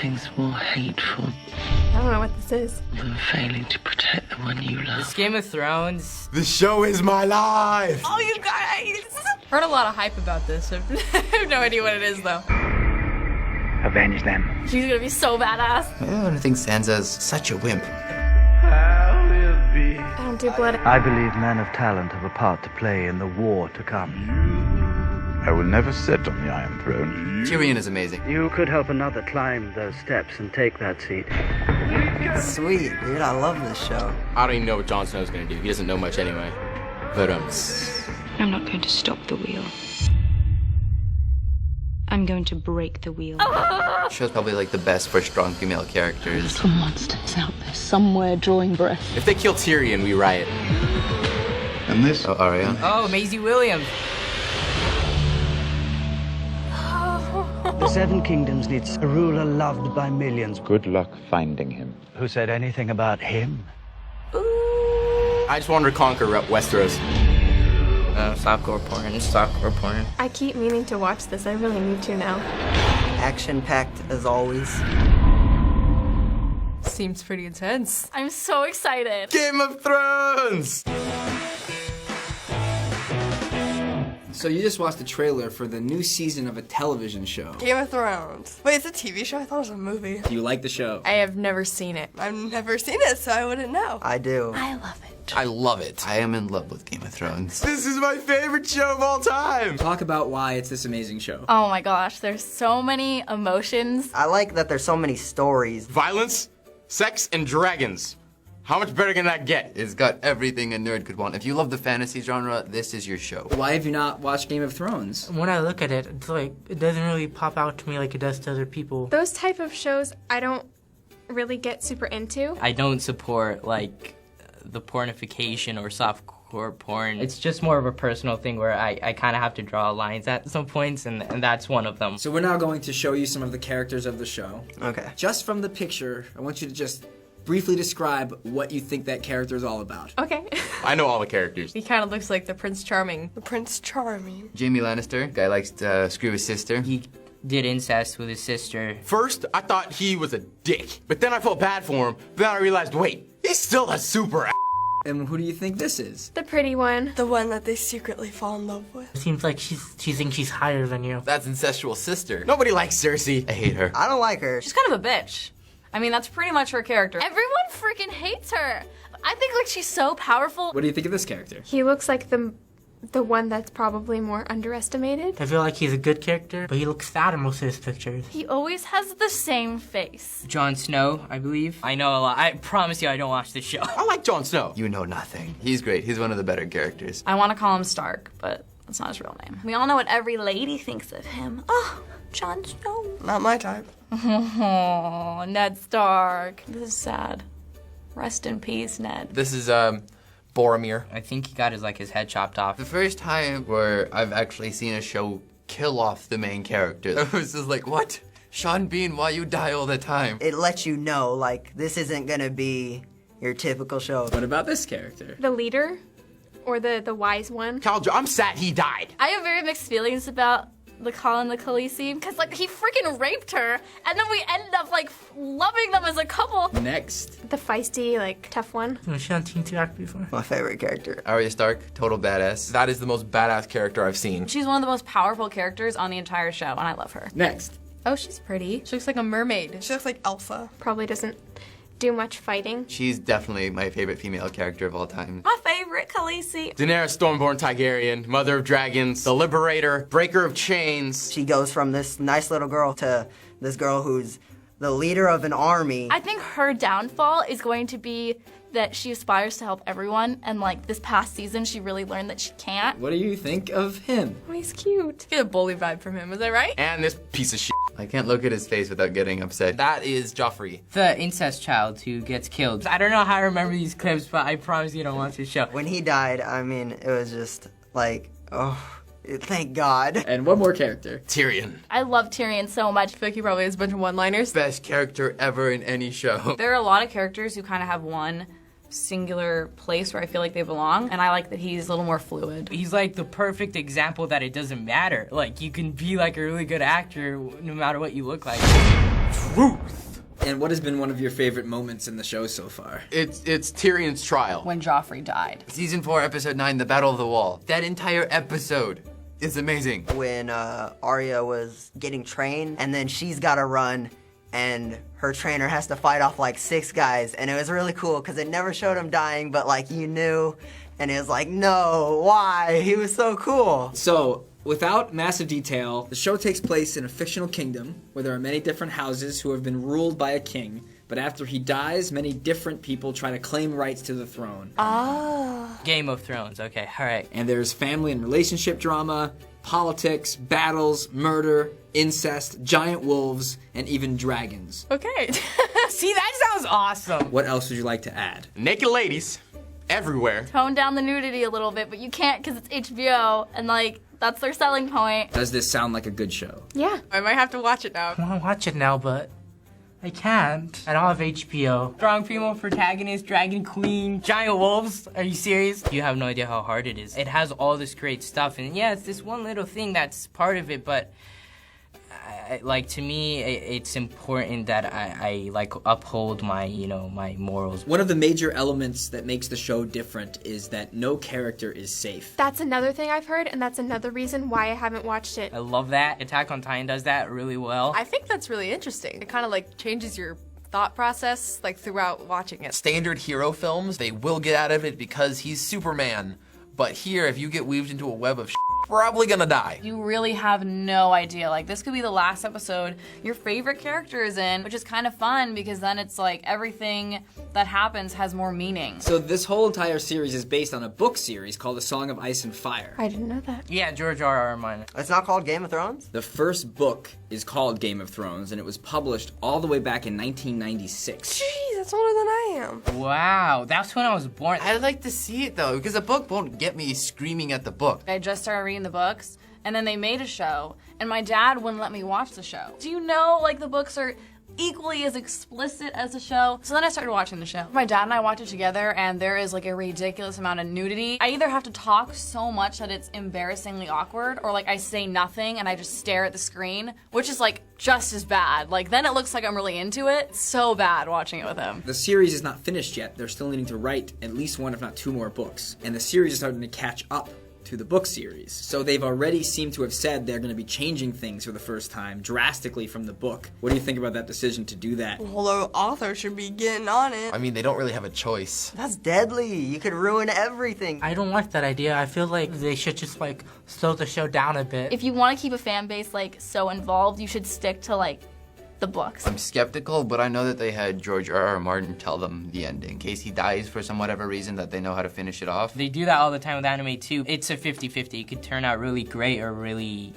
Nothing's more hateful I don't know what this is. than failing to protect the one you love. This Game of Thrones. The show is my life! Oh, you guys! Heard a lot of hype about this. I have no idea what it is, though. Avenge them. She's gonna be so badass. I don't think Sansa's such a wimp. I don't do blood. I believe men of talent have a part to play in the war to come. I will never sit on the Iron Throne. Tyrion is amazing. You could help another climb those steps and take that seat. Sweet, dude. I love this show. I don't even know what Jon Snow's gonna do. He doesn't know much anyway. But I'm not going to stop the wheel. I'm going to break the wheel. The show's probably like the best for strong female characters. Some monsters out there somewhere drawing breath. if they kill Tyrion, we riot. And this? Oh, Arya. Oh, Maisie Williams. The Seven Kingdoms needs a ruler loved by millions. Good luck finding him. Who said anything about him? I just wanted to conquer Westeros. Softcore porn. Softcore porn. I keep meaning to watch this. I really need to now. Action-packed as always. Seems pretty intense. I'm so excited. Game of Thrones! So you just watched the trailer for the new season of a television show. Game of Thrones. Wait, it's a TV show? I thought it was a movie. Do you like the show? I have never seen it. I've never seen it, so I wouldn't know. I do. I love it. I love it. I am in love with Game of Thrones. This is my favorite show of all time! Talk about why it's this amazing show. Oh my gosh, there's so many emotions. I like that there's so many stories. Violence, sex, and dragons. How much better can that get? It's got everything a nerd could want. If you love the fantasy genre, this is your show. Why have you not watched Game of Thrones? When I look at it, it's like, it doesn't really pop out to me like it does to other people. Those type of shows I don't really get super into. I don't support, like, the pornification or softcore porn. It's just more of a personal thing where I kind of have to draw lines at some points, and that's one of them. So we're now going to show you some of the characters of the show. Okay. Just from the picture, I want you to just briefly describe what you think that character is all about. Okay. I know all the characters. He kind of looks like the Prince Charming. The Prince Charming. Jamie Lannister. Guy likes to screw his sister. He did incest with his sister. First, I thought he was a dick. But then I felt bad for him. Then I realized, wait, he's still a super ass. And who do you think this is? The pretty one. The one that they secretly fall in love with. It seems like she thinks she's higher than you. That's incestual sister. Nobody likes Cersei. I hate her. I don't like her. She's kind of a bitch. I mean, that's pretty much her character. Everyone freaking hates her. I think like she's so powerful. What do you think of this character? He looks like the one that's probably more underestimated. I feel like he's a good character, but he looks fat in most of his pictures. He always has the same face. Jon Snow, I believe. I know a lot. I promise you I don't watch this show. I like Jon Snow. You know nothing. He's great. He's one of the better characters. I want to call him Stark, but that's not his real name. We all know what every lady thinks of him. Oh, Jon Snow. Not my type. Oh, Ned Stark. This is sad. Rest in peace, Ned. This is, Boromir. I think he got his head chopped off. The first time where I've actually seen a show kill off the main character, I was just like, what? Sean Bean, why you die all the time? It lets you know, like, this isn't gonna be your typical show. What about this character? The leader? Or the wise one? I'm sad he died. I have very mixed feelings about the Colin the Khaleesi, because like he freaking raped her, and then we ended up like loving them as a couple. Next. The feisty, like tough one. Was she on Teen Act before? My favorite character. Arya Stark, total badass. That is the most badass character I've seen. She's one of the most powerful characters on the entire show, and I love her. Next. Oh, she's pretty. She looks like a mermaid. She looks like Elsa. Probably doesn't do much fighting. She's definitely my favorite female character of all time. My favorite, Khaleesi. Daenerys Stormborn Targaryen, Mother of Dragons, the Liberator, Breaker of Chains. She goes from this nice little girl to this girl who's the leader of an army. I think her downfall is going to be that she aspires to help everyone, and like this past season she really learned that she can't. What do you think of him? Oh, he's cute. Get a bully vibe from him, is that right? And this piece of shit. I can't look at his face without getting upset. That is Joffrey. The incest child who gets killed. I don't know how I remember these clips, but I promise you don't watch this show. When he died, I mean, it was just like, oh, thank God. And one more character. Tyrion. I love Tyrion so much. I feel like he probably has a bunch of one-liners. Best character ever in any show. There are a lot of characters who kind of have one singular place where I feel like they belong, and I like that he's a little more fluid. He's like the perfect example that it doesn't matter. Like, you can be like a really good actor no matter what you look like. truth. And what has been one of your favorite moments in the show so far? It's Tyrion's trial. When Joffrey died. Season 4, Episode 9, The Battle of the Wall. That entire episode is amazing. When Arya was getting trained, and then she's got to run, and her trainer has to fight off like 6 guys, and it was really cool because it never showed him dying, but like you knew, and it was like, no, why? He was so cool. So, without massive detail, the show takes place in a fictional kingdom where there are many different houses who have been ruled by a king, but after he dies, many different people try to claim rights to the throne. Game of Thrones, okay, alright. And there's family and relationship drama, politics, battles, murder, incest, giant wolves, and even dragons. Okay. See, that sounds awesome. What else would you like to add? Naked ladies everywhere. Tone down the nudity a little bit, but you can't because it's HBO, and like, that's their selling point. Does this sound like a good show? Yeah. I might have to watch it now. I want to watch it now, but I can't. I don't have HBO. Strong female protagonist, dragon queen, giant wolves. Are you serious? You have no idea how hard it is. It has all this great stuff, and yeah, it's this one little thing that's part of it, but like to me, it's important that I like uphold my, you know, my morals. One of the major elements that makes the show different is that no character is safe. That's another thing I've heard, and that's another reason why I haven't watched it. I love that. Attack on Titan does that really well. I think that's really interesting. It kind of like changes your thought process like throughout watching it. Standard hero films, they will get out of it because he's Superman. But here, if you get weaved into a web of probably gonna die. You really have no idea. Like, this could be the last episode your favorite character is in, which is kind of fun because then it's like everything that happens has more meaning. So this whole entire series is based on a book series called A Song of Ice and Fire. I didn't know that. Yeah, George R.R. Martin. It's not called Game of Thrones? The first book is called Game of Thrones, and it was published all the way back in 1996. Jeez, that's older than I am. Wow, that's when I was born. I'd like to see it though, because a book won't get me screaming at the book. I just started reading the books, and then they made a show, and my dad wouldn't let me watch the show. Do you know, like, the books are equally as explicit as the show? So then I started watching the show. My dad and I watch it together, and there is like a ridiculous amount of nudity. I either have to talk so much that it's embarrassingly awkward, or like I say nothing and I just stare at the screen, which is like just as bad. Like, then it looks like I'm really into it. It's so bad watching it with him. The series is not finished yet. They're still needing to write at least 1, if not 2 more books. And the series is starting to catch up to the book series. So they've already seemed to have said they're going to be changing things for the first time drastically from the book. What do you think about that decision to do that? Well, the author should be getting on it. I mean, they don't really have a choice. That's deadly. You could ruin everything. I don't like that idea. I feel like they should just like slow the show down a bit. If you want to keep a fan base like so involved, you should stick to like the books. I'm skeptical, but I know that they had George R.R. Martin tell them the ending. In case he dies for some whatever reason, that they know how to finish it off. They do that all the time with anime too. It's a 50-50. It could turn out really great or really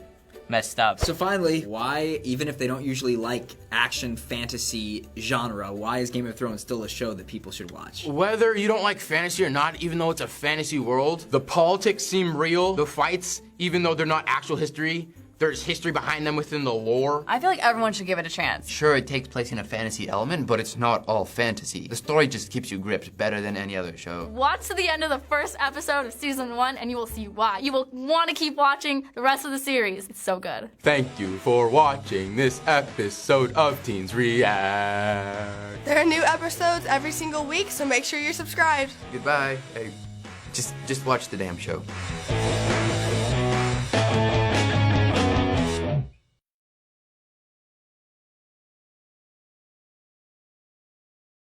messed up. So finally, why, even if they don't usually like action fantasy genre, why is Game of Thrones still a show that people should watch? Whether you don't like fantasy or not, even though it's a fantasy world, the politics seem real. The fights, even though they're not actual history, there's history behind them within the lore. I feel like everyone should give it a chance. Sure, it takes place in a fantasy element, but it's not all fantasy. The story just keeps you gripped better than any other show. Watch to the end of the first episode of season 1 and you will see why. You will want to keep watching the rest of the series. It's so good. Thank you for watching this episode of Teens React. There are new episodes every single week, so make sure you're subscribed. Goodbye. Hey, just watch the damn show.